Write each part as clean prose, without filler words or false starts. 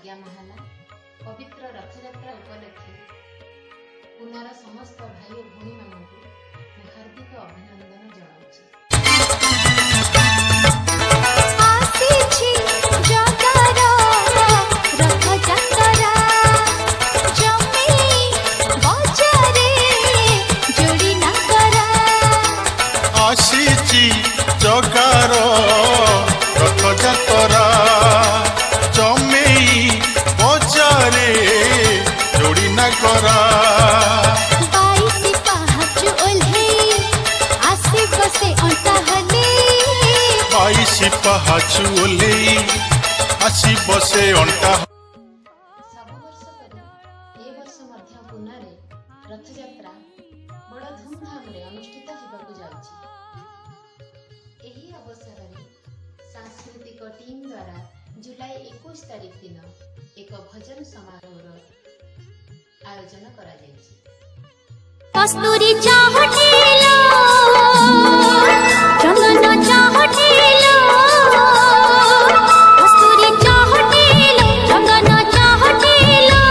आज्ञा महाला पवित्र रथयात्रा उपलक्षे पुनर समस्त भाई और भौणी मानू हार्दिक अभिनंदन जनाऊँ। जगार रथ जातरा जमेई बजारे जोड़ी ना करा 22 पाहच ओल्हे आसी बसे अंटा हले 22 पाहच ओल्हे आसी बसे अंटा सब वर्ष परि ए वर्ष मध्य पुनारे रथ यात्रा बड़ धूमधाम रे अनुष्ठित हेबाकु जाउछि। एही अवसर में सांस्कृतिक टीम द्वारा जुलाई 21 तारीख दिन एक भजन समारोह आयोजन करा जायछि। कस्तूरी चाहटेलो चंदन चाहटेलो कस्तूरी चाहटेलो चंदन चाहटेलो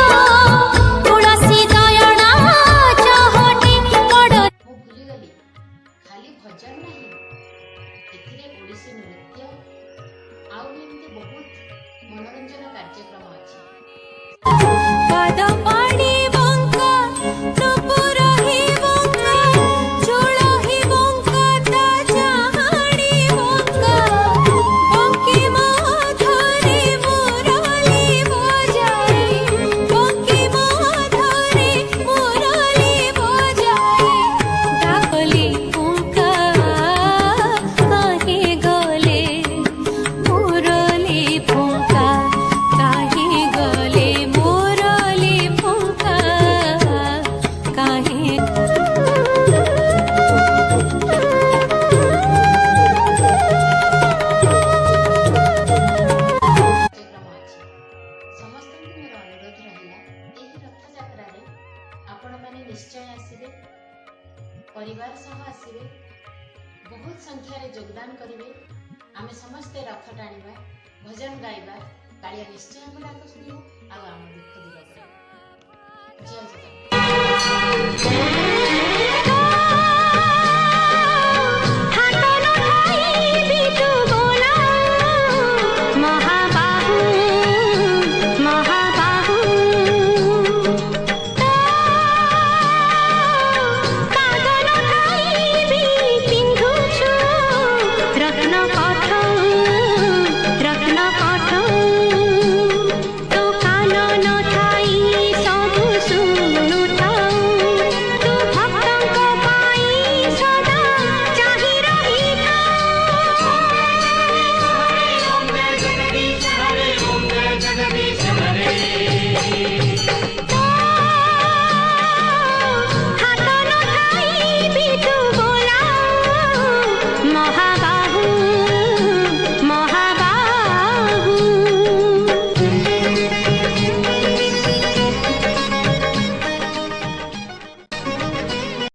तुलसी दयना चाहटे बड़ मु भूली गली खाली भजन नहीं एथिरे ओडिसी नृत्य आउ एमती बहुत मनोरंजन कार्यक्रम अछि। पद पाड़ी बंका त्रिपुर ही बंका झोल ही बंका ताजा हाड़ी बंका बंकी माधुरी मुरली बजाई बंकी माधुरी मुरली बजाई डाकली बंका काहे गले मुरली बंका काहे गले मुरली बंका काहे कार्यक्रम अछि। समस्त मोर अनुरोध रहिला एही रथ यात्रा रे आपण माने निश्चय आसीबे परिवार सह आसीबे बहुत संख्या रे योगदान करिवे आमे समस्त रथ टाणीबा भजन गाइबा कालिया निश्चय हम डाक सुनियो आ हम दुख दूर करिबा। जय जगन्नाथ।